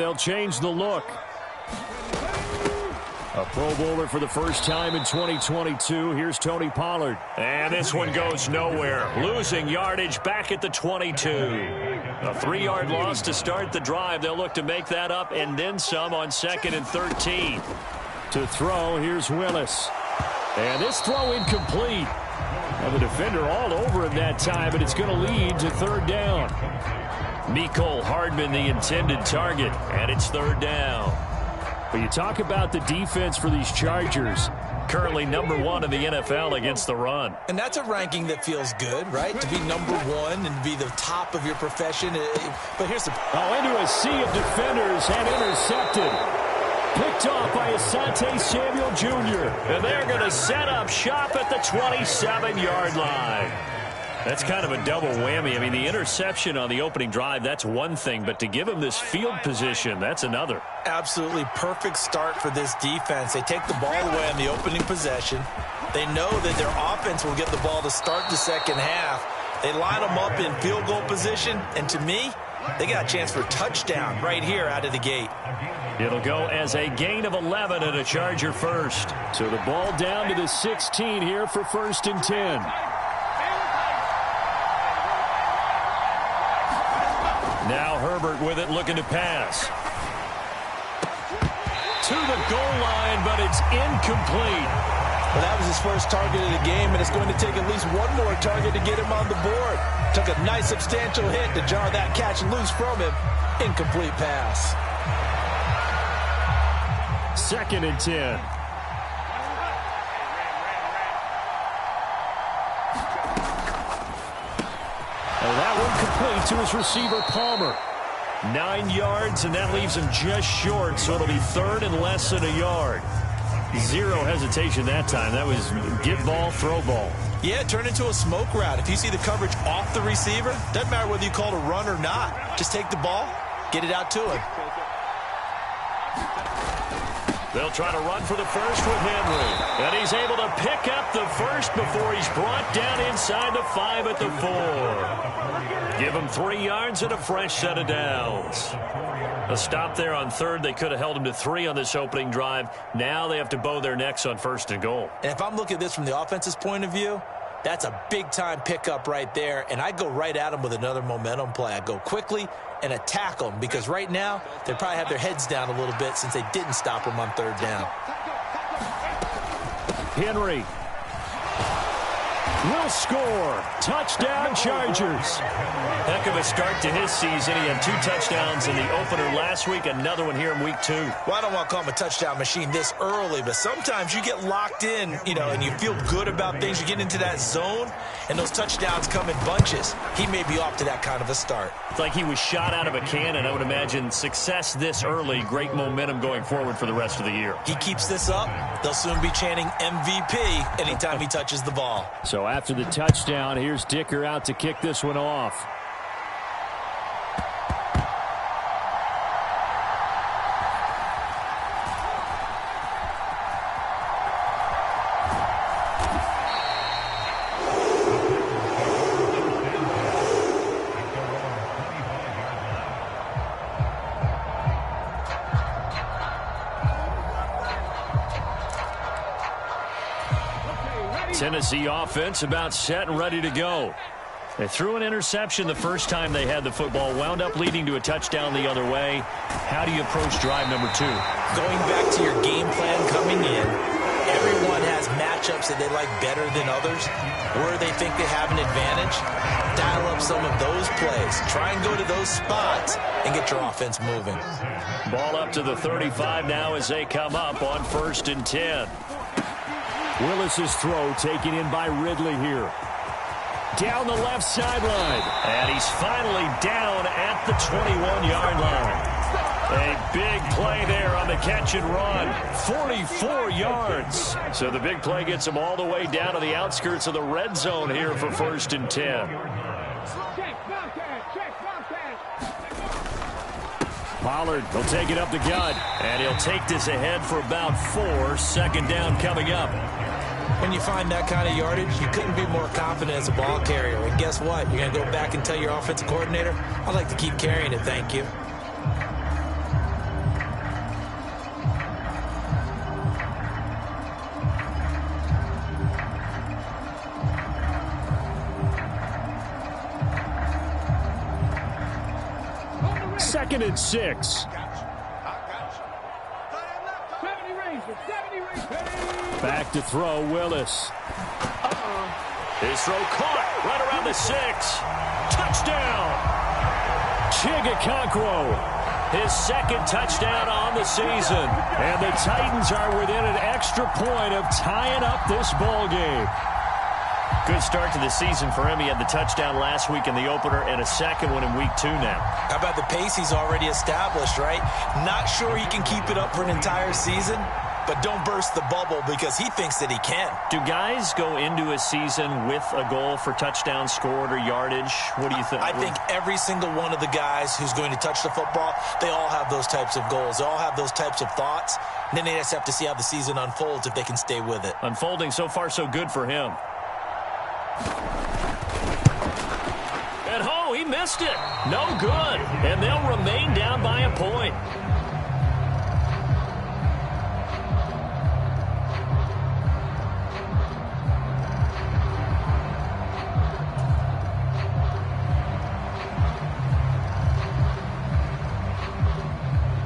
they'll change the look. A Pro Bowler for the first time in 2022. Here's Tony Pollard. And this one goes nowhere. Losing yardage back at the 22. A 3-yard loss to start the drive. They'll look to make that up and then some on 2nd and 13. To throw, here's Willis. And this throw incomplete. And the defender all over him that time, but it's going to lead to 3rd down. Mecole Hardman, the intended target, and it's 3rd down. But you talk about the defense for these Chargers. Currently number 1 in the NFL against the run. And that's a ranking that feels good, right? To be number 1 and be the top of your profession. But here's the... into a sea of defenders and intercepted. Picked off by Asante Samuel Jr. And they're going to set up shop at the 27-yard line. That's kind of a double whammy. I mean, the interception on the opening drive, that's one thing. But to give him this field position, that's another. Absolutely perfect start for this defense. They take the ball away on the opening possession. They know that their offense will get the ball to start the second half. They line them up in field goal position. And to me, they got a chance for a touchdown right here out of the gate. It'll go as a gain of 11 and a Charger first. So the ball down to the 16 here for 1st and 10. Now Herbert with it, looking to pass. To the goal line, but it's incomplete. Well, that was his first target of the game, and it's going to take at least one more target to get him on the board. Took a nice substantial hit to jar that catch loose from him. Incomplete pass. 2nd and 10. That one complete to his receiver, Palmer. 9 yards, and that leaves him just short, so it'll be 3rd and less than a yard. 0 hesitation that time. That was get ball, throw ball. Yeah, it turned into a smoke route. If you see the coverage off the receiver, doesn't matter whether you call it a run or not. Just take the ball, get it out to him. They'll try to run for the first with Henry. And he's able to pick up the first before he's brought down inside the 5 at the 4. Give him 3 yards and a fresh set of downs. A stop there on 3rd. They could have held him to 3 on this opening drive. Now they have to bow their necks on 1st and goal. And if I'm looking at this from the offense's point of view, that's a big-time pickup right there. And I go right at them with another momentum play. I go quickly and attack them because right now they probably have their heads down a little bit since they didn't stop them on 3rd down. Henry will score. Touchdown, Chargers. Heck of a start to his season. He had 2 touchdowns in the opener last week, another one here in week 2. Well, I don't want to call him a touchdown machine this early, but sometimes you get locked in, and you feel good about things. You get into that zone, and those touchdowns come in bunches. He may be off to that kind of a start. It's like he was shot out of a cannon. I would imagine success this early, great momentum going forward for the rest of the year. He keeps this up, they'll soon be chanting MVP anytime he touches the ball. So after the touchdown, here's Dicker out to kick this one off. Tennessee offense about set and ready to go. They threw an interception the first time they had the football, wound up leading to a touchdown the other way. How do you approach drive number 2? Going back to your game plan coming in, everyone has matchups that they like better than others, where they think they have an advantage. Dial up some of those plays. Try and go to those spots and get your offense moving. Ball up to the 35 now as they come up on 1st and 10. Willis's throw taken in by Ridley here. Down the left sideline. And he's finally down at the 21-yard line. A big play there on the catch and run. 44 yards. So the big play gets him all the way down to the outskirts of the red zone here for 1st and 10. Pollard will take it up the gut. And he'll take this ahead for about 4. 2nd down coming up. When you find that kind of yardage, you couldn't be more confident as a ball carrier. And guess what? You're going to go back and tell your offensive coordinator, I'd like to keep carrying it, thank you. 2nd and 6. Back to throw, Willis. His throw caught right around the 6. Touchdown! Chigga, his 2nd touchdown on the season. And the Titans are within an extra point of tying up this ball game. Good start to the season for him. He had the touchdown last week in the opener and a 2nd one in week 2 now. How about the pace he's already established, right? Not sure he can keep it up for an entire season, but don't burst the bubble because he thinks that he can. Do guys go into a season with a goal for touchdown scored or yardage? What do you think? I think every single one of the guys who's going to touch the football, they all have those types of goals. They all have those types of thoughts. And then they just have to see how the season unfolds if they can stay with it. Unfolding so far so good for him. And he missed it. No good. And they'll remain down by a point.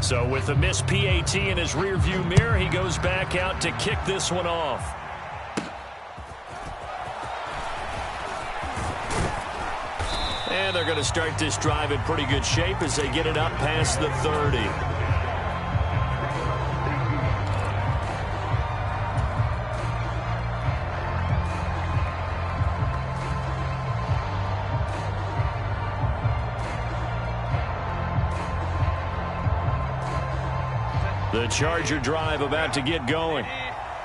So with a missed PAT in his rearview mirror, he goes back out to kick this one off. And they're going to start this drive in pretty good shape as they get it up past the 30. The Charger drive about to get going.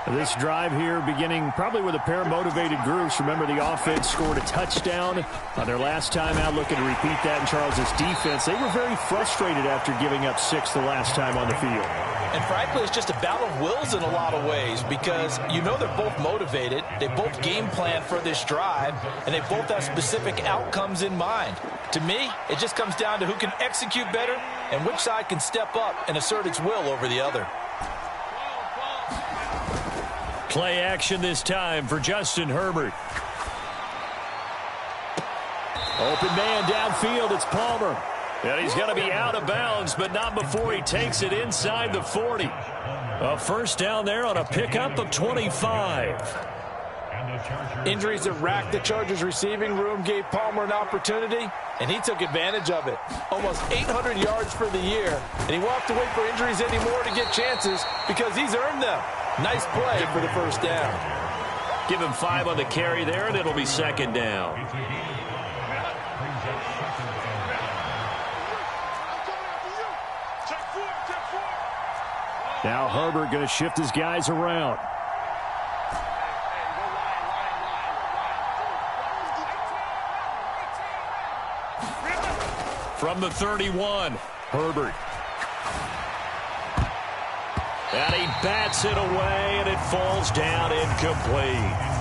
This drive here beginning probably with a pair of motivated groups. Remember, the offense scored a touchdown on their last time out, looking to repeat that in Charles' defense. They were very frustrated after giving up 6 the last time on the field. And frankly, it's just a battle of wills in a lot of ways because you know they're both motivated. They both game plan for this drive, and they both have specific outcomes in mind. To me, it just comes down to who can execute better and which side can step up and assert its will over the other. Play action this time for Justin Herbert. Open man downfield, it's Palmer. And he's going to be out of bounds, but not before he takes it inside the 40. A first down there on a pickup of 25. Injuries that racked the Chargers receiving room gave Palmer an opportunity, and he took advantage of it. Almost 800 yards for the year, and he won't have to wait for injuries anymore to get chances because he's earned them. Nice play for the first down. Give him 5 on the carry there, and it'll be 2nd down. Now Herbert going to shift his guys around. From the 31, Herbert. And he bats it away, and it falls down incomplete.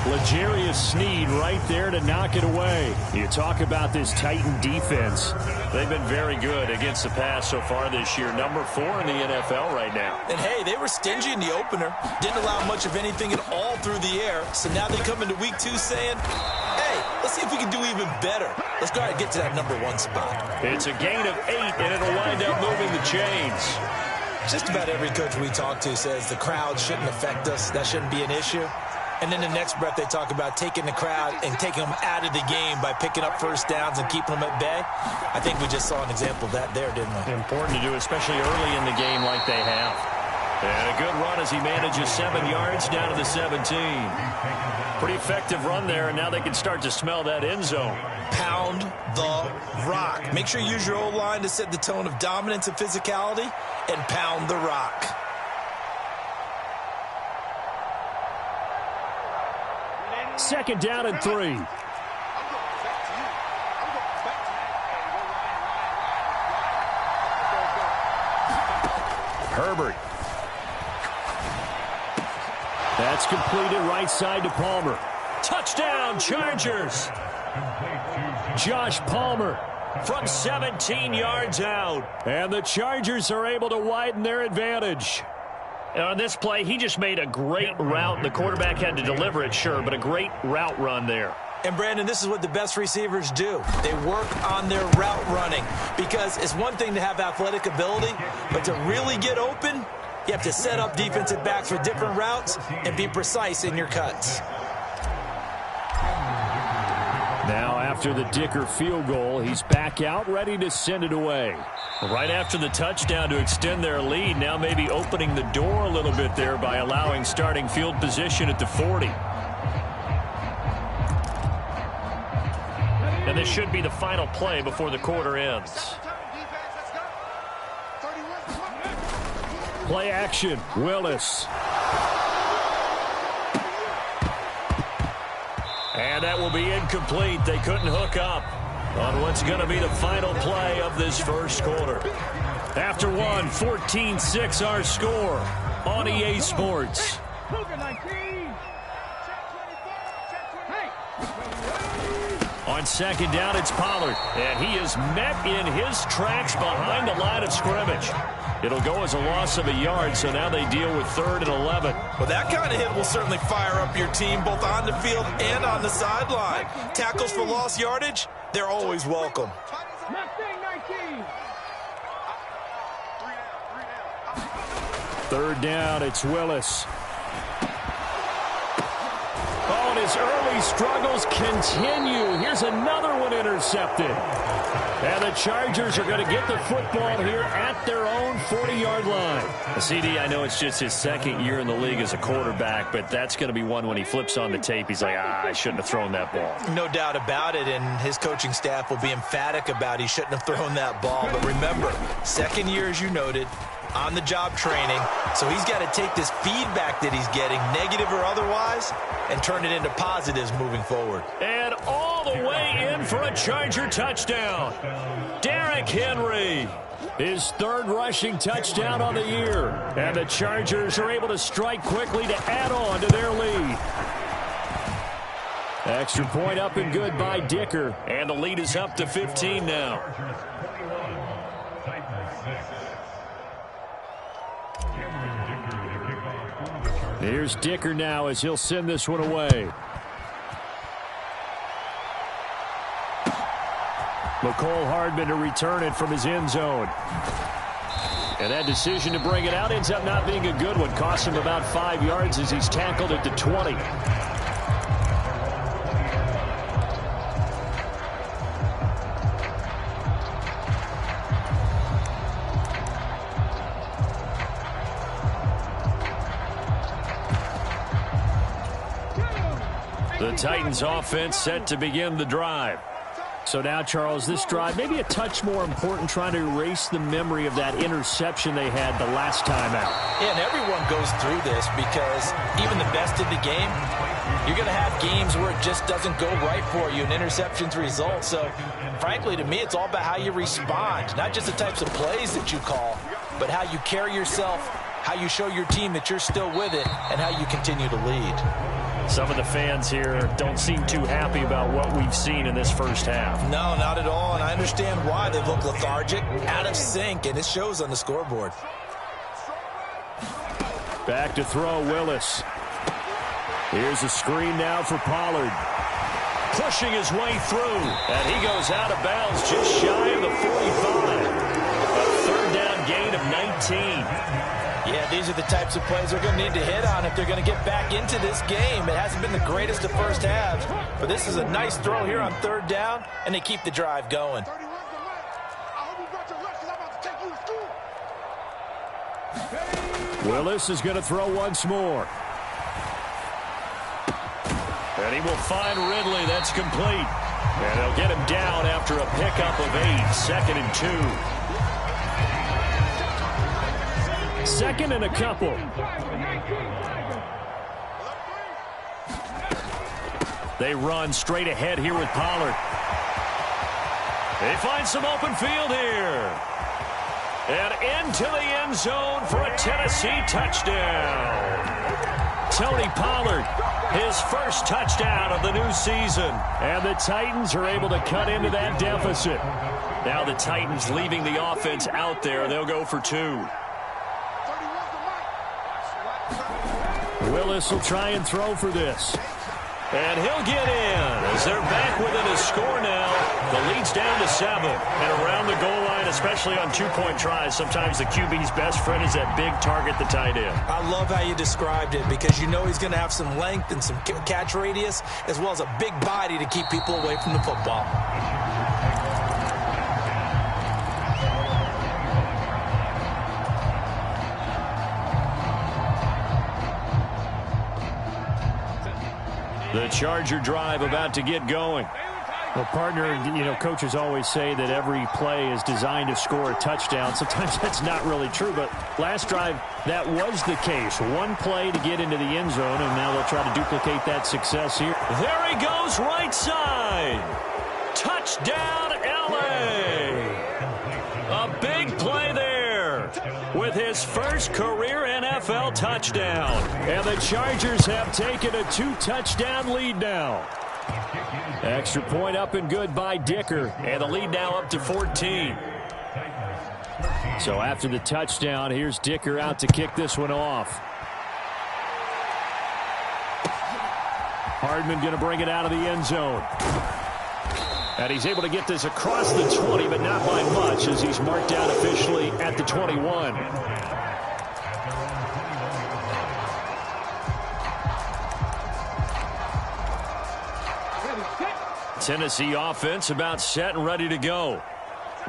L'Jarius Sneed right there to knock it away. You talk about this Titan defense. They've been very good against the pass so far this year. Number 4 in the NFL right now. And, hey, they were stingy in the opener. Didn't allow much of anything at all through the air. So now they come into week 2 saying, hey, let's see if we can do even better. Let's go ahead and get to that number 1 spot. It's a gain of 8, and it'll wind up moving the chains. Just about every coach we talk to says the crowd shouldn't affect us. That shouldn't be an issue. And then the next breath they talk about taking the crowd and taking them out of the game by picking up first downs and keeping them at bay. I think we just saw an example of that there, didn't we? Important to do, especially early in the game like they have. And a good run as he manages 7 yards down to the 17. Pretty effective run there, and now they can start to smell that end zone. Pound the rock. Make sure you use your O-line to set the tone of dominance and physicality, and pound the rock. Second down and 3. Herbert. That's completed right side to Palmer. Touchdown, Chargers. Josh Palmer from 17 yards out. And the Chargers are able to widen their advantage. And on this play, he just made a great route. The quarterback had to deliver it, sure, but a great route run there. And, Brandon, this is what the best receivers do. They work on their route running because it's one thing to have athletic ability, but to really get open, you have to set up defensive backs for different routes and be precise in your cuts. Now, after the Dicker field goal, he's back out, ready to send it away. Right after the touchdown to extend their lead, now maybe opening the door a little bit there by allowing starting field position at the 40. And this should be the final play before the quarter ends. Play action, Willis. And that will be incomplete. They couldn't hook up on what's going to be the final play of this first quarter. After one, 14-6 our score on EA Sports. On second down, it's Pollard. And he is met in his tracks behind the line of scrimmage. It'll go as a loss of a yard, so now they deal with 3rd and 11. Well, that kind of hit will certainly fire up your team both on the field and on the sideline. Tackles for lost yardage, they're always welcome. Third down, it's Willis. Oh, and his early struggles continue. Here's another one intercepted. And the Chargers are going to get the football here at their own 40-yard line. CD, I know it's just his second year in the league as a quarterback, but that's going to be one when he flips on the tape. He's like, I shouldn't have thrown that ball. No doubt about it, and his coaching staff will be emphatic about he shouldn't have thrown that ball. But remember, second year, as you noted, on-the-job training, so he's got to take this feedback that he's getting, negative or otherwise, and turn it into positives moving forward. And all the way in for a Charger touchdown. Derrick Henry, his 3rd rushing touchdown on the year. And the Chargers are able to strike quickly to add on to their lead. Extra point up and good by Dicker. And the lead is up to 15 now. Here's Dicker now as he'll send this one away. McCole Hardman to return it from his end zone. And that decision to bring it out ends up not being a good one. Costs him about 5 yards as he's tackled at the 20. The Titans offense set to begin the drive. So now, Charles, this drive maybe a touch more important, trying to erase the memory of that interception they had the last time out. Yeah, and everyone goes through this because even the best in the game, you're going to have games where it just doesn't go right for you and interceptions result. So, frankly, to me, it's all about how you respond, not just the types of plays that you call, but how you carry yourself, how you show your team that you're still with it, and how you continue to lead. Some of the fans here don't seem too happy about what we've seen in this first half. No, not at all, and I understand why. They look lethargic, out of sync, and it shows on the scoreboard. Back to throw, Willis. Here's a screen now for Pollard. Pushing his way through, and he goes out of bounds just shy of the 45. A 3rd down gain of 19. Yeah, these are the types of plays they're going to need to hit on if they're going to get back into this game. It hasn't been the greatest of first halves, but this is a nice throw here on 3rd down, and they keep the drive going. Willis is going to throw once more. And he will find Ridley. That's complete. And they'll get him down after a pickup of 8. 2nd and 2. 2nd and a couple. They run straight ahead here with Pollard. They find some open field here. And into the end zone for a Tennessee touchdown. Tony Pollard, his first touchdown of the new season. And the Titans are able to cut into that deficit. Now the Titans leaving the offense out there. They'll go for 2. Willis will try and throw for this. And he'll get in as they're back within a score now. The lead's down to 7. And around the goal line, especially on two-point tries, sometimes the QB's best friend is that big target, the tight end. I love how you described it because you know he's going to have some length and some catch radius as well as a big body to keep people away from the football. The Charger drive about to get going. Well, partner, coaches always say that every play is designed to score a touchdown. Sometimes that's not really true, but last drive, that was the case. One play to get into the end zone, and now they'll try to duplicate that success here. There he goes, right side. Touchdown, L.A. A big play there with his first career NFL touchdown. And the Chargers have taken a 2-touchdown lead now. Extra point up and good by Dicker. And the lead now up to 14. So after the touchdown, here's Dicker out to kick this one off. Hardman going to bring it out of the end zone. And he's able to get this across the 20, but not by much as he's marked down officially at the 21. Tennessee offense about set and ready to go.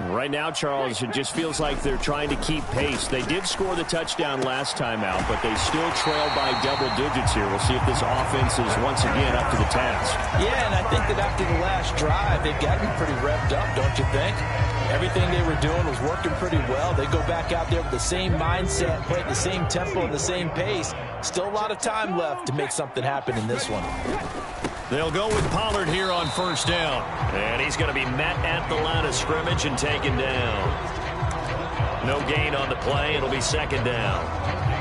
Right now, Charles, it just feels like they're trying to keep pace. They did score the touchdown last time out, but they still trail by double digits here. We'll see if this offense is once again up to the task. Yeah, and I think that after the last drive, they've gotten pretty revved up, don't you think? Everything they were doing was working pretty well. They go back out there with the same mindset, play at the same tempo and the same pace. Still a lot of time left to make something happen in this one. They'll go with Pollard here on first down. And he's going to be met at the line of scrimmage and taken down. No gain on the play. It'll be second down.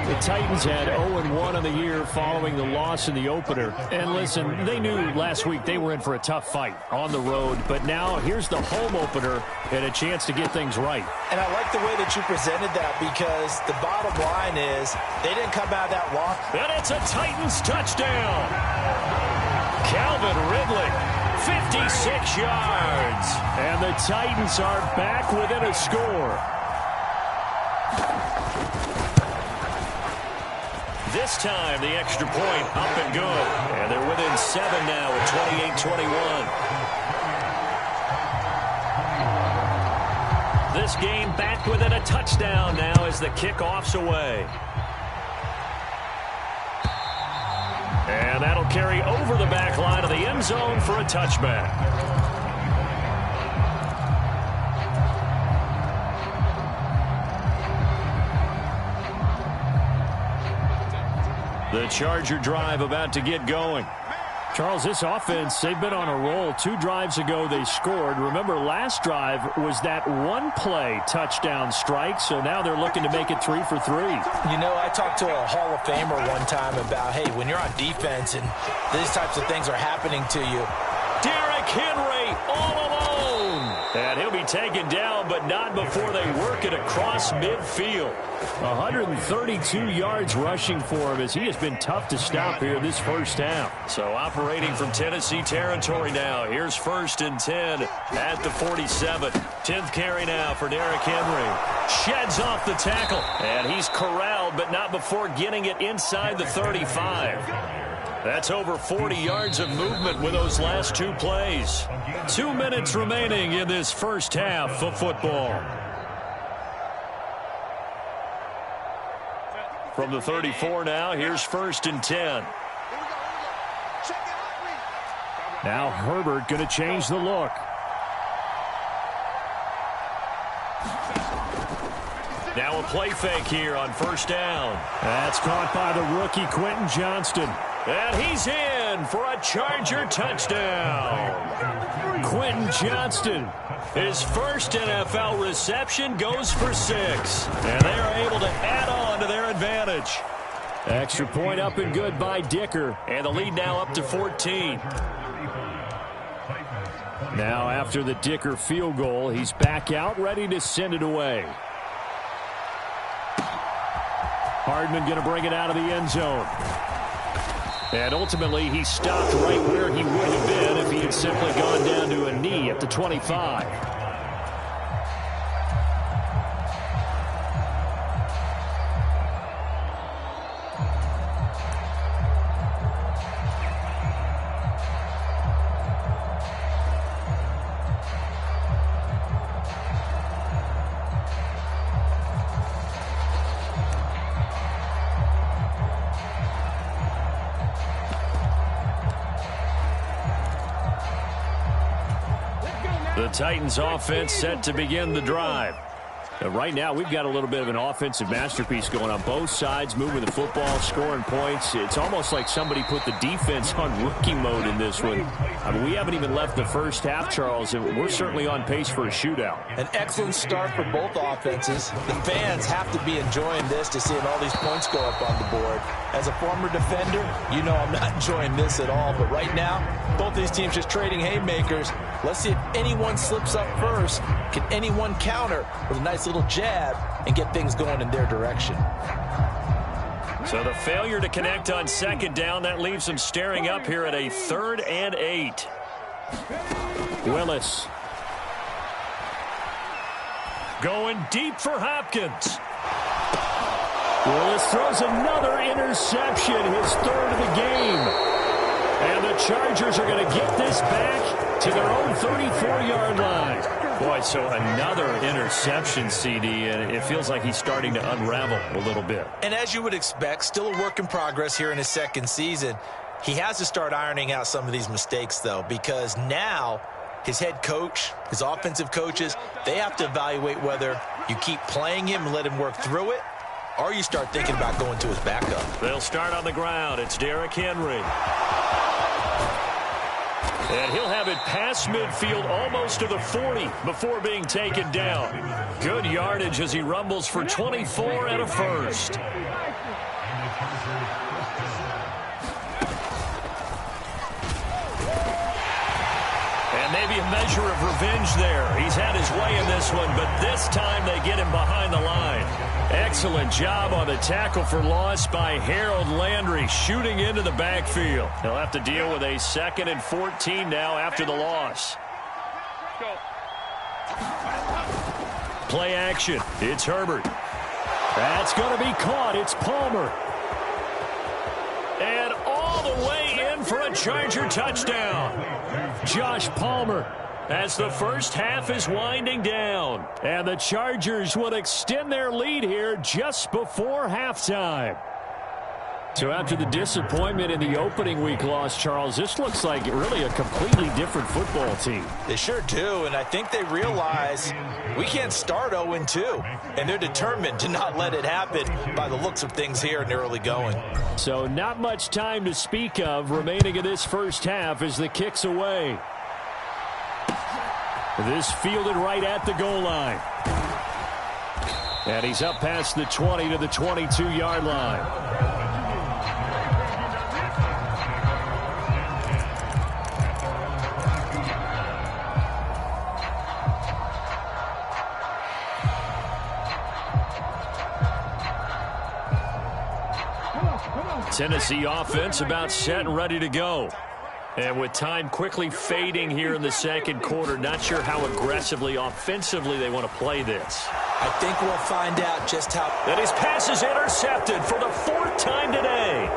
The Titans had 0-1 on the year following the loss in the opener. And listen, they knew last week they were in for a tough fight on the road. But now here's the home opener and a chance to get things right. And I like the way that you presented that because the bottom line is they didn't come out of that loss. And it's a Titans touchdown. Calvin Ridley, 56 yards. And the Titans are back within a score. This time, the extra point up and good. And they're within 7 now at 28-21. This game back within a touchdown now as the kickoff's away. And that'll carry over the back line of the end zone for a touchback. The Charger drive about to get going. Charles, this offense, they've been on a roll. 2 drives ago, they scored. Remember, last drive was that one-play touchdown strike, so now they're looking to make it 3 for 3. You know, I talked to a Hall of Famer one time about, hey, when you're on defense and these types of things are happening to you. Derrick Henry all alone. And he'll be taken down, but not before they work it across midfield. 132 yards rushing for him as he has been tough to stop here this first half. So operating from Tennessee territory now. Here's 1st and 10 at the 47. 10th carry now for Derrick Henry. Sheds off the tackle. And he's corralled, but not before getting it inside the 35. That's over 40 yards of movement with those last 2 plays. 2 minutes remaining in this first half of football. From the 34 now, here's 1st and 10. Now Herbert going to change the look. Now a play fake here on first down. That's caught by the rookie Quentin Johnston. And he's in for a Charger touchdown. Quentin Johnston. His first NFL reception goes for 6. And they are able to add on to their advantage. Extra point up and good by Dicker. And the lead now up to 14. Now after the Dicker field goal, he's back out ready to send it away. Hardman going to bring it out of the end zone. And ultimately, he stopped right where he would have been if he had simply gone down to a knee at the 25. The Titans offense set to begin the drive. Right now, we've got a little bit of an offensive masterpiece going on both sides, moving the football, scoring points. It's almost like somebody put the defense on rookie mode in this one. I mean, we haven't even left the first half, Charles, and we're certainly on pace for a shootout. An excellent start for both offenses. The fans have to be enjoying this to seeing all these points go up on the board. As a former defender, you know I'm not enjoying this at all. But right now, both these teams just trading haymakers. Let's see if anyone slips up first. Can anyone counter with a nice little jab and get things going in their direction? So the failure to connect on second down, that leaves them staring up here at a 3rd and 8. Willis. Going deep for Hopkins. Willis throws another interception, his 3rd of the game. And the Chargers are going to get this back to their own 34-yard line. Boy, so another interception, CD, and it feels like he's starting to unravel a little bit. And as you would expect, still a work in progress here in his second season. He has to start ironing out some of these mistakes, though, because now his head coach, his offensive coaches, they have to evaluate whether you keep playing him and let him work through it, or you start thinking about going to his backup. They'll start on the ground. It's Derrick Henry. And he'll have it past midfield almost to the 40 before being taken down. Good yardage as he rumbles for 24 and a first. And maybe a measure of revenge there. He's had his way in this one, but this time they get him behind the line. Excellent job on the tackle for loss by Harold Landry, shooting into the backfield. He'll have to deal with a 2nd and 14 now after the loss. Play action. It's Herbert. That's going to be caught. It's Palmer. And all the way in for a Charger touchdown. Josh Palmer. As the first half is winding down. And the Chargers will extend their lead here just before halftime. So after the disappointment in the opening week loss, Charles, this looks like really a completely different football team. They sure do, and I think they realize we can't start 0-2, and they're determined to not let it happen by the looks of things here in the early going. So not much time to speak of remaining in this first half as the kick's away. This fielded right at the goal line. And he's up past the 20 to the 22-yard line. Tennessee offense about set and ready to go. And with time quickly fading here in the second quarter, not sure how aggressively, offensively they want to play this. I think we'll find out just how. And his pass is intercepted for the 4th time today.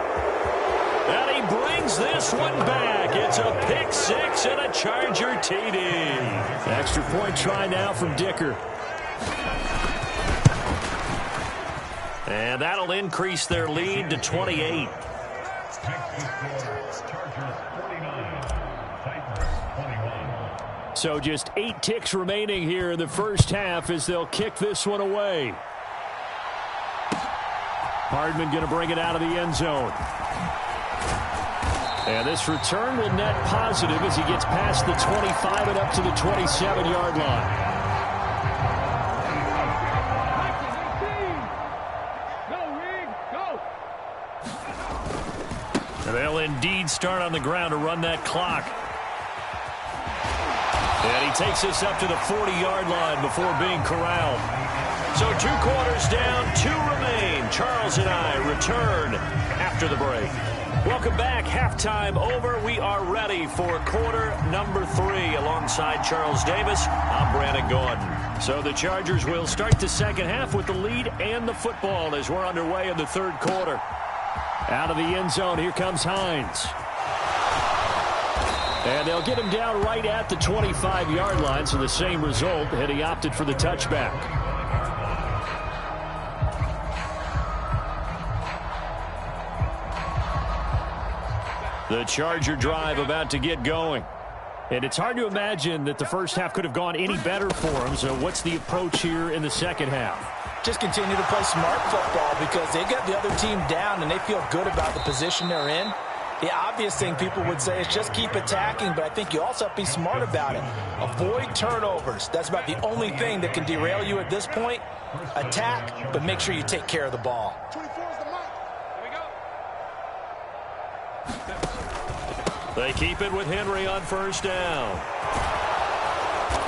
And he brings this one back. It's a pick 6 and a Charger TD. Extra point try now from Dicker. And that'll increase their lead to 28. So just 8 ticks remaining here in the first half as they'll kick this one away. Hardman going to bring it out of the end zone. And this return will net positive as he gets past the 25 and up to the 27-yard line. They'll indeed start on the ground to run that clock. And he takes this up to the 40-yard line before being corralled. So 2 quarters down, 2 remain. Charles and I return after the break. Welcome back. Halftime over. We are ready for quarter number 3. Alongside Charles Davis, I'm Brandon Gaudin. So the Chargers will start the second half with the lead and the football as we're underway in the third quarter. Out of the end zone, here comes Hines. And they'll get him down right at the 25-yard line, so the same result, and he opted for the touchback. The Charger drive about to get going. And it's hard to imagine that the first half could have gone any better for them. So what's the approach here in the second half? Just continue to play smart football because they got the other team down and they feel good about the position they're in. The obvious thing people would say is just keep attacking, but I think you also have to be smart about it. Avoid turnovers. That's about the only thing that can derail you at this point. Attack, but make sure you take care of the ball. They keep it with Henry on first down.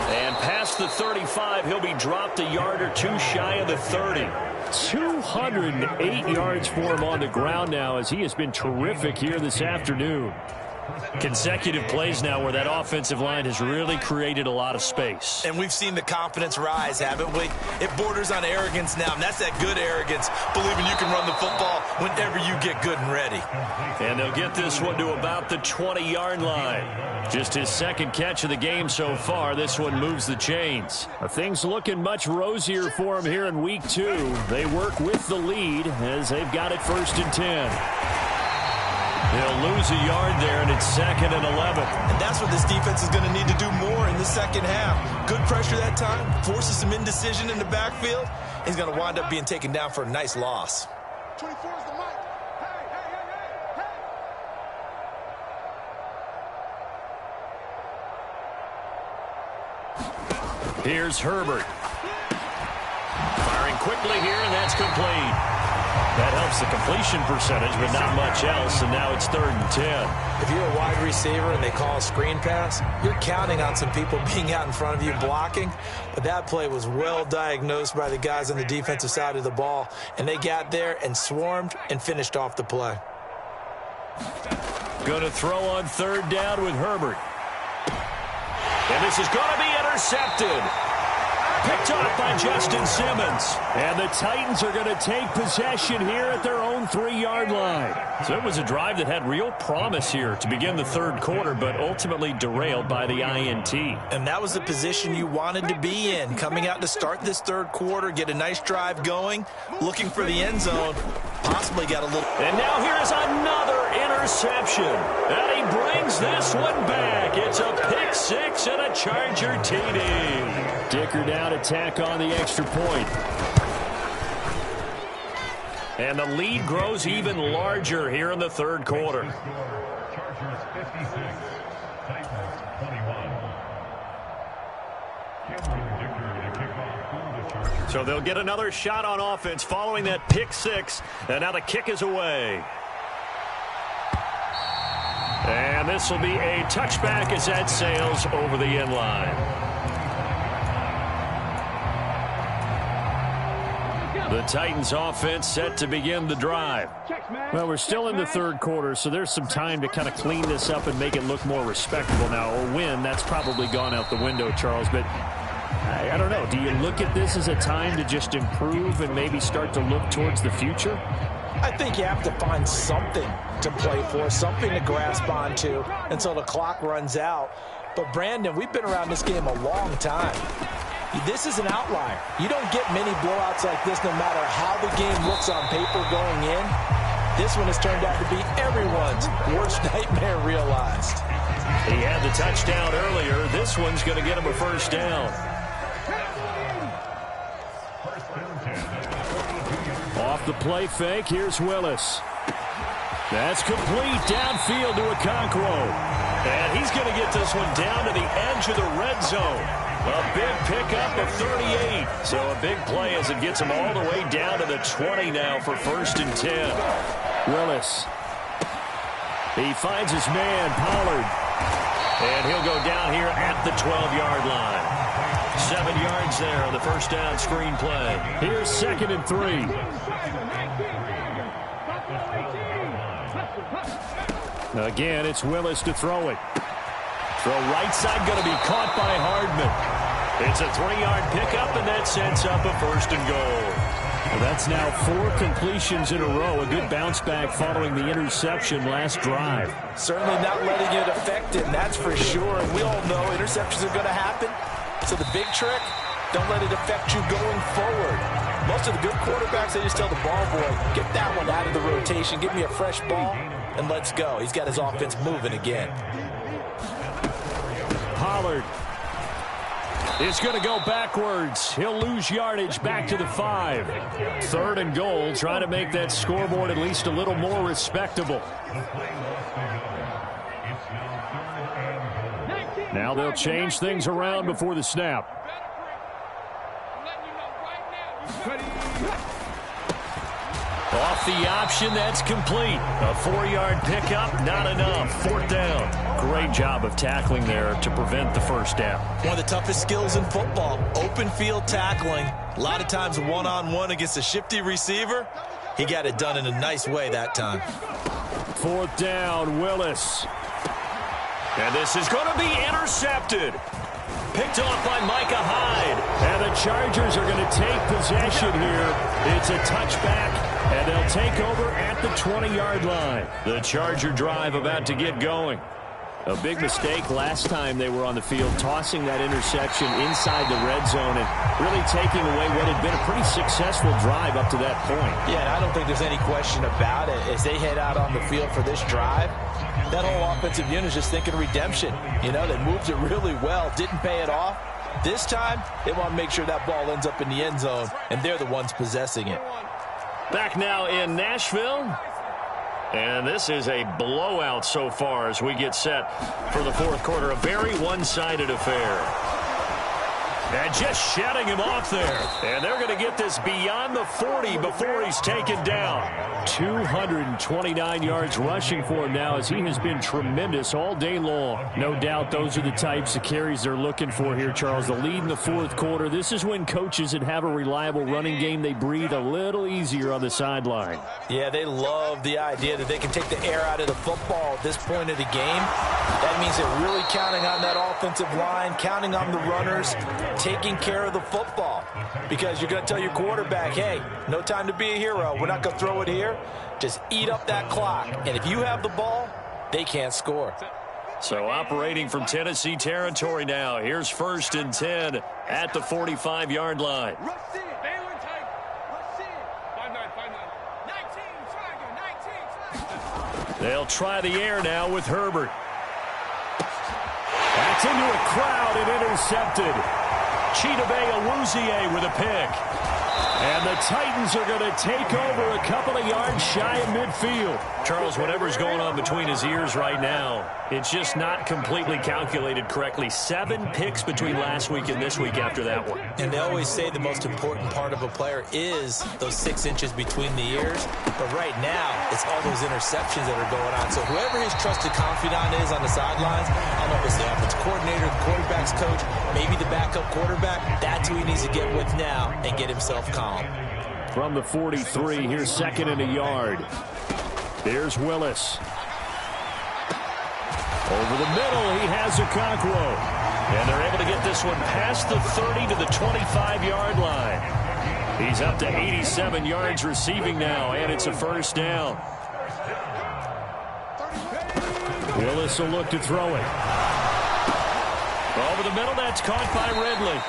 And past the 35, he'll be dropped a yard or two shy of the 30. 208 yards for him on the ground now as he has been terrific here this afternoon. Consecutive plays now where that offensive line has really created a lot of space. And we've seen the confidence rise, haven't we? It borders on arrogance now, and that's that good arrogance, believing you can run the football whenever you get good and ready. And they'll get this one to about the 20-yard line. Just his second catch of the game so far. This one moves the chains. Things looking much rosier for him here in week 2. They work with the lead as they've got it 1st and 10. They'll lose a yard there, and it's 2nd and 11. And that's what this defense is going to need to do more in the second half. Good pressure that time, forces some indecision in the backfield. He's going to wind up being taken down for a nice loss. 24 is the mic. Here's Herbert. Firing quickly here, and that's complete. That helps the completion percentage, but not much else, and now it's 3rd and 10. If you're a wide receiver and they call a screen pass, you're counting on some people being out in front of you blocking, but that play was well diagnosed by the guys on the defensive side of the ball, and they got there and swarmed and finished off the play. Going to throw on 3rd down with Herbert. And this is going to be intercepted. Picked off by Justin Simmons. And the Titans are going to take possession here at their own 3-yard line. So it was a drive that had real promise here to begin the third quarter, but ultimately derailed by the INT. And that was the position you wanted to be in, coming out to start this third quarter, get a nice drive going, looking for the end zone, possibly got a little... And now here is another interception. And he brings this one back. It's a pick six and a Charger TD. Dicker down, attack on the extra point. And the lead grows even larger here in the third quarter. Chargers 56, Titans 21. So they'll get another shot on offense following that pick six. And now the kick is away. And this will be a touchback as that sails over the end line. The Titans offense set to begin the drive. Well, we're still in the third quarter, so there's some time to kind of clean this up and make it look more respectable now. A win, that's probably gone out the window, Charles, but I don't know. Do you look at this as a time to just improve and maybe start to look towards the future? I think you have to find something to play for, something to grasp onto until the clock runs out. But, Brandon, we've been around this game a long time. This is an outlier. You don't get many blowouts like this no matter how the game looks on paper going in. This one has turned out to be everyone's worst nightmare realized. He had the touchdown earlier. This one's going to get him a first down. Off the play fake, here's Willis. That's complete downfield to Okonkwo. And he's going to get this one down to the edge of the red zone. A big pickup of 38. So a big play as it gets him all the way down to the 20 now for 1st and 10. Willis. He finds his man, Pollard. And he'll go down here at the 12-yard line. 7 yards there on the first down screen play. Here's 2nd and 3. Again, it's Willis to throw it. Throw right side going to be caught by Hardman. It's a 3-yard pickup, and that sets up a 1st and goal. Well, that's now 4 completions in a row. A good bounce back following the interception last drive. Certainly not letting it affect him, that's for sure. And we all know interceptions are going to happen. So the big trick, don't let it affect you going forward. Most of the good quarterbacks, they just tell the ball boy, get that one out of the rotation, give me a fresh ball, and let's go. He's got his offense moving again. Pollard is going to go backwards. He'll lose yardage back to the 5. 3rd and goal, trying to make that scoreboard at least a little more respectable. Now they'll change things around before the snap. Off the option, that's complete. A 4-yard pickup, not enough. 4th down. Great job of tackling there to prevent the 1st down. One of the toughest skills in football, open field tackling. A lot of times one-on-one against a shifty receiver. He got it done in a nice way that time. 4th down, Willis. And this is going to be intercepted. Picked off by Micah Hyde. And the Chargers are going to take possession here. It's a touchback, and they'll take over at the 20-yard line. The Charger drive about to get going. A big mistake last time they were on the field, tossing that interception inside the red zone and really taking away what had been a pretty successful drive up to that point. Yeah, and I don't think there's any question about it. As they head out on the field for this drive, that whole offensive unit is just thinking redemption. You know, they moved it really well, didn't pay it off. This time, they want to make sure that ball ends up in the end zone, and they're the ones possessing it. Back now in Nashville. And this is a blowout so far as we get set for the 4th quarter. A very one-sided affair. And just shutting him off there. And they're going to get this beyond the 40 before he's taken down. 229 yards rushing for him now as he has been tremendous all day long. No doubt those are the types of carries they're looking for here, Charles. The lead in the 4th quarter. This is when coaches that have a reliable running game, they breathe a little easier on the sideline. Yeah, they love the idea that they can take the air out of the football at this point of the game. That means they're really counting on that offensive line, counting on the runners, taking care of the football. Because you're going to tell your quarterback, hey, no time to be a hero. We're not going to throw it here. Just eat up that clock. And if you have the ball, they can't score. So operating from Tennessee territory now. Here's 1st and 10 at the 45-yard line. They'll try the air now with Herbert. That's into a crowd and intercepted. Chidobe Awuzie with a pick. And the Titans are going to take over a couple of yards shy of midfield. Charles, whatever's going on between his ears right now, it's just not completely calculated correctly. 7 picks between last week and this week after that one. And they always say the most important part of a player is those 6 inches between the ears. But right now, it's all those interceptions that are going on. So whoever his trusted confidant is on the sidelines, I don't know if it's the offensive coordinator, the quarterback's coach, maybe the backup quarterback, that's who he needs to get with now and get himself calm. From the 43, here's 2nd and a yard. Here's Willis. Over the middle, he has Okonkwo. And they're able to get this one past the 30 to the 25-yard line. He's up to 87 yards receiving now, and it's a 1st down. Willis will look to throw it. Over the middle, that's caught by Ridley.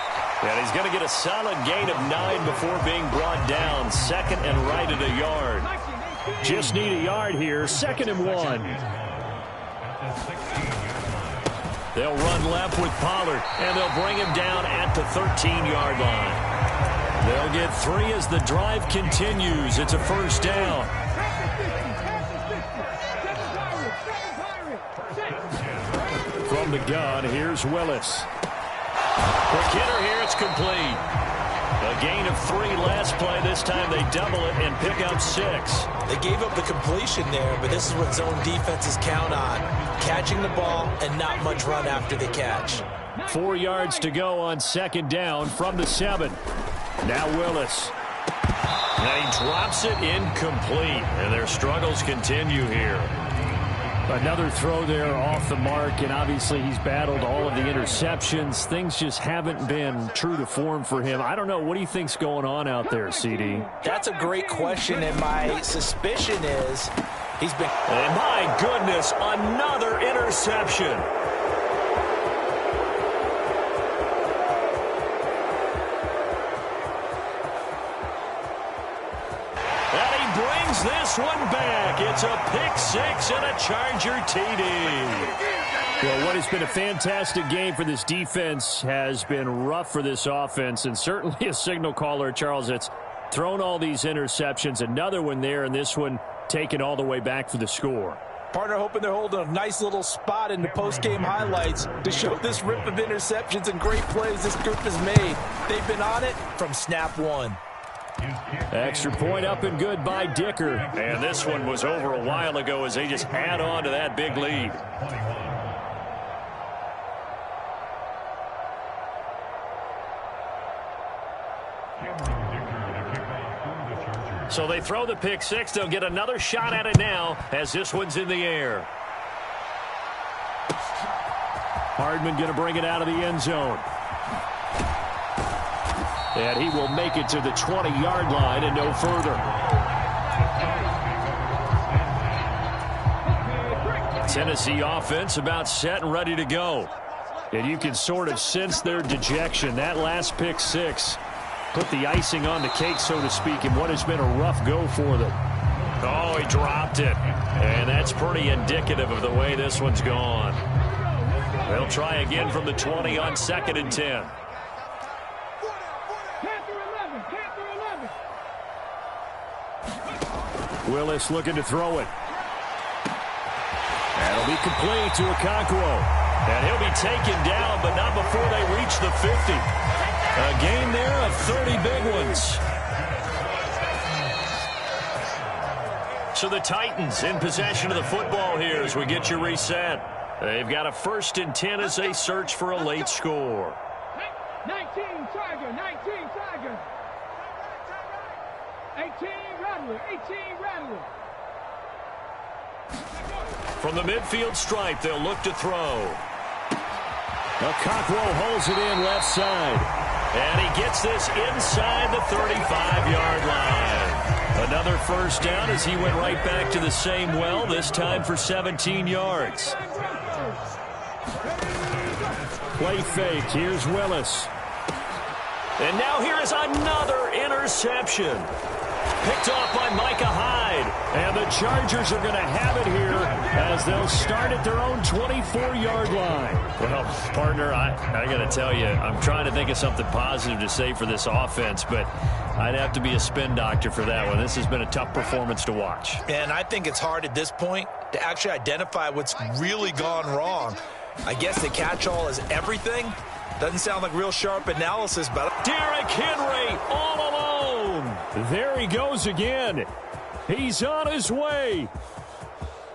And he's going to get a solid gain of 9 before being brought down. 2nd and right at a yard. Just need a yard here. 2nd and 1. They'll run left with Pollard, and they'll bring him down at the 13-yard line. They'll get 3 as the drive continues. It's a 1st down. From the gun, here's Willis. Quick hitter here, it's complete. A gain of 3 last play. This time they double it and pick up 6. They gave up the completion there, but this is what zone defenses count on. Catching the ball and not much run after the catch. 4 yards to go on 2nd down from the 7. Now Willis. And he drops it incomplete. And their struggles continue here. Another throw there off the mark, and obviously he's battled all of the interceptions. Things just haven't been true to form for him. I don't know. What do you think's going on out there, CD? That's a great question, and my suspicion is he's been... And my goodness, another interception. This one back. It's a pick six and a Charger TD. Well, what has been a fantastic game for this defense has been rough for this offense, and certainly a signal caller, Charles, that's thrown all these interceptions. Another one there, and this one taken all the way back for the score. Partner hoping they're holding a nice little spot in the post-game highlights to show this rip of interceptions and great plays this group has made. They've been on it from snap one. Extra point up and good by Dicker. And this one was over a while ago as they just add on to that big lead. So they throw the pick six. They'll get another shot at it now as this one's in the air. Hardman going to bring it out of the end zone. And he will make it to the 20-yard line and no further. Tennessee offense about set and ready to go. And you can sort of sense their dejection. That last pick six put the icing on the cake, so to speak, in what has been a rough go for them. Oh, he dropped it. And that's pretty indicative of the way this one's gone. They'll try again from the 20 on 2nd and 10. Willis looking to throw it. That'll be complete to Okonkwo. And he'll be taken down, but not before they reach the 50. A gain there of 30 big ones. So the Titans in possession of the football here as we get you reset. They've got a 1st and 10 as they search for a late score. 19 Tiger, 19 Tiger. 18 Rattler, 18 Rattler. From the midfield stripe, they'll look to throw. Okonkwo holds it in left side. And he gets this inside the 35-yard line. Another 1st down as he went right back to the same well, this time for 17 yards. Play fake. Here's Willis. And now here is another interception. Picked off by Micah Hyde. And the Chargers are going to have it here as they'll start at their own 24-yard line. Well, partner, I got to tell you, I'm trying to think of something positive to say for this offense, but I'd have to be a spin doctor for that one. This has been a tough performance to watch. And I think it's hard at this point to actually identify what's really gone wrong. I guess the catch-all is everything. Doesn't sound like real sharp analysis, but... Derrick Henry all alone. There he goes again. He's on his way.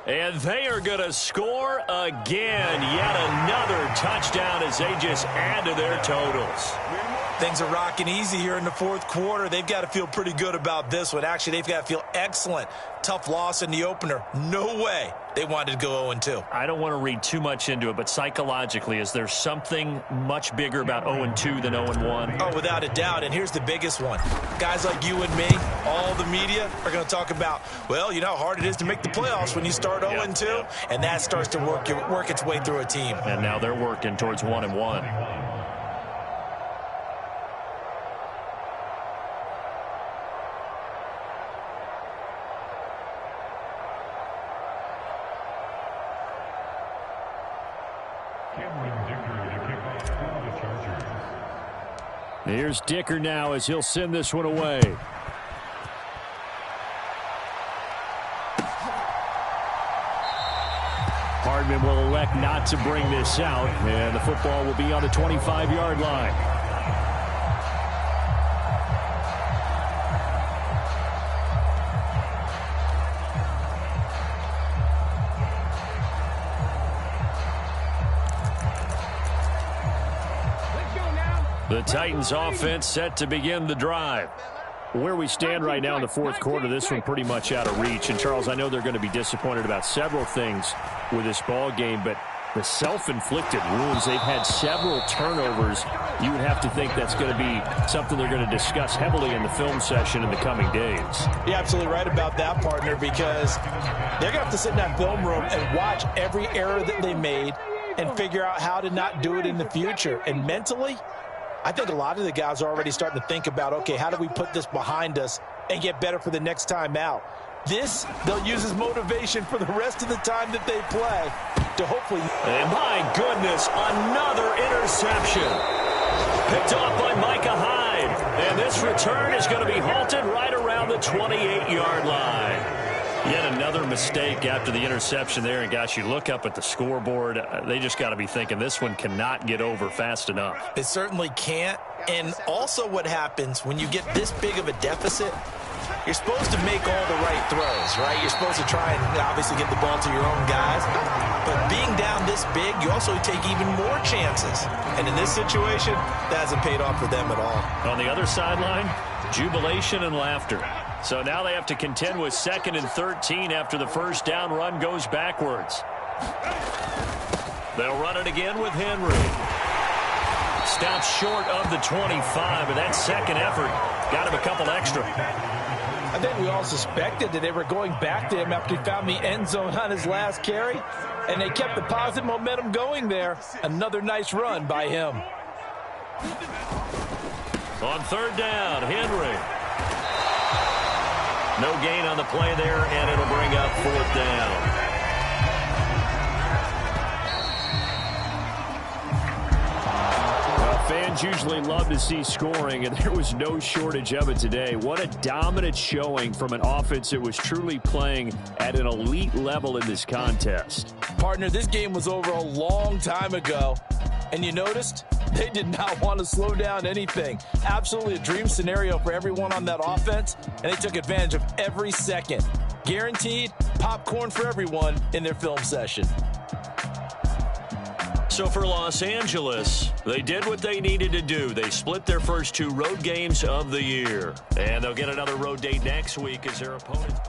And they are going to score again. Yet another touchdown as they just add to their totals. Things are rocking easy here in the 4th quarter. They've got to feel pretty good about this one. Actually, they've got to feel excellent. Tough loss in the opener. No way they wanted to go 0-2. I don't want to read too much into it, but psychologically, is there something much bigger about 0-2 than 0-1? Oh, without a doubt. And here's the biggest one. Guys like you and me, all the media, are going to talk about, well, you know how hard it is to make the playoffs when you start 0-2. Yep. And that starts to work its way through a team. And now they're working towards 1-1. Here's Dicker now as he'll send this one away. Hardman will elect not to bring this out, and the football will be on the 25-yard line. The Titans offense set to begin the drive. Where we stand right now in the fourth quarter, this one pretty much out of reach. And, Charles, I know they're going to be disappointed about several things with this ball game, but the self-inflicted wounds, they've had several turnovers. You would have to think that's going to be something they're going to discuss heavily in the film session in the coming days. You're absolutely right about that, partner, because they're going to have to sit in that film room and watch every error that they made and figure out how to not do it in the future. And mentally, I think a lot of the guys are already starting to think about, okay, how do we put this behind us and get better for the next time out? This, they'll use as motivation for the rest of the time that they play to hopefully... And my goodness, another interception. Picked off by Micah Hyde. And this return is going to be halted right around the 28-yard line. Yet another mistake after the interception there. And, gosh, you look up at the scoreboard, they just got to be thinking this one cannot get over fast enough. It certainly can't. And also what happens when you get this big of a deficit, you're supposed to make all the right throws, right? You're supposed to try and obviously get the ball to your own guys. But being down this big, you also take even more chances. And in this situation, that hasn't paid off for them at all. On the other sideline, jubilation and laughter. So now they have to contend with 2nd and 13 after the first down run goes backwards. They'll run it again with Henry. Stops short of the 25, but that second effort got him a couple extra. I think we all suspected that they were going back to him after he found the end zone on his last carry, and they kept the positive momentum going there. Another nice run by him. On 3rd down, Henry. No gain on the play there, and it'll bring up 4th down. Fans usually love to see scoring, and there was no shortage of it today. What a dominant showing from an offense that was truly playing at an elite level in this contest. Partner, this game was over a long time ago, and you noticed they did not want to slow down anything. Absolutely a dream scenario for everyone on that offense, and they took advantage of every second. Guaranteed popcorn for everyone in their film session. So for Los Angeles, they did what they needed to do. They split their first 2 road games of the year. And they'll get another road date next week as their opponent.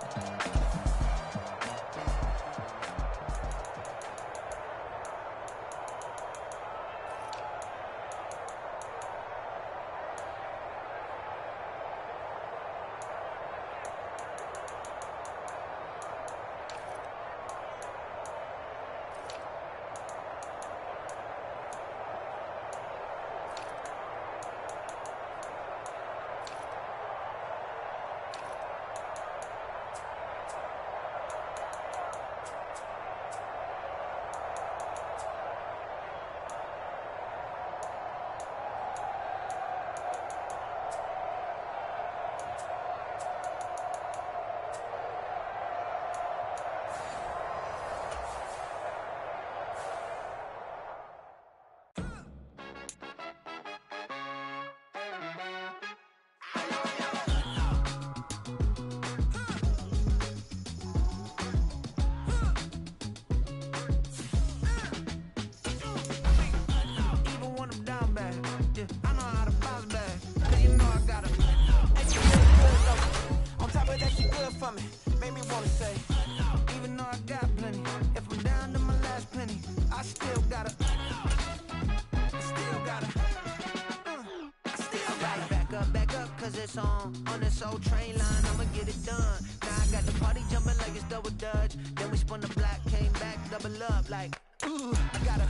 On this old train line, I'ma get it done. Now I got the party jumping like it's double dutch. Then we spun the block, came back, double up like, ooh, I got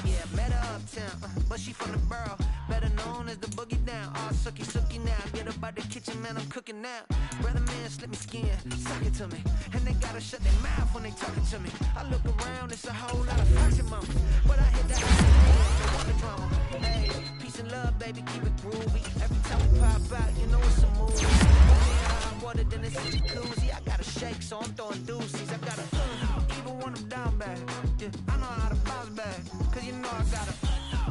yeah, met her uptown, but she from the borough. Better known as the boogie down. All sookie sookie now. Get up out the kitchen, man, I'm cooking now. Brother man, slip me skin, suck it to me. And they gotta shut their mouth when they talking to me. I look around, it's a whole lot of fashion mama. But I hit that they want the drama. Hey, peace and love, baby, keep it groovy. Every time we pop out, you know it's a movie. Hot water, then it's a jacuzzi. I gotta shake, so I'm throwing deuces. I gotta even when I'm down bad. Yeah, I know how to bounce back, cause you know I gotta.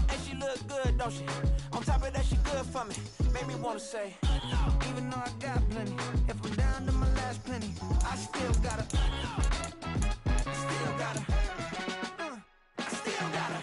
And she look good, don't she? On top of that, she good for me. Made me wanna say, even though I got plenty, if I'm down to my last penny, I still gotta, still gotta, still gotta.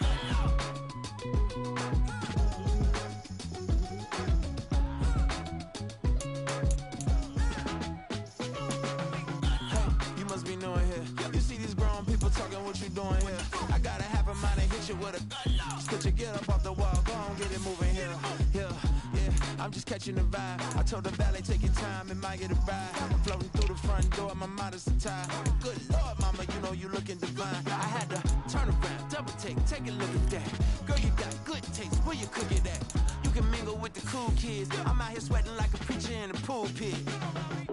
just catching the vibe. I told the valet, take your time, it might get a ride. Floating through the front door, my modest attire. Good Lord, mama, you know you looking divine. I had to turn around, double take a look at that. Girl, you got good taste, where you cook it at? You can mingle with the cool kids. I'm out here sweating like a preacher in a pulpit.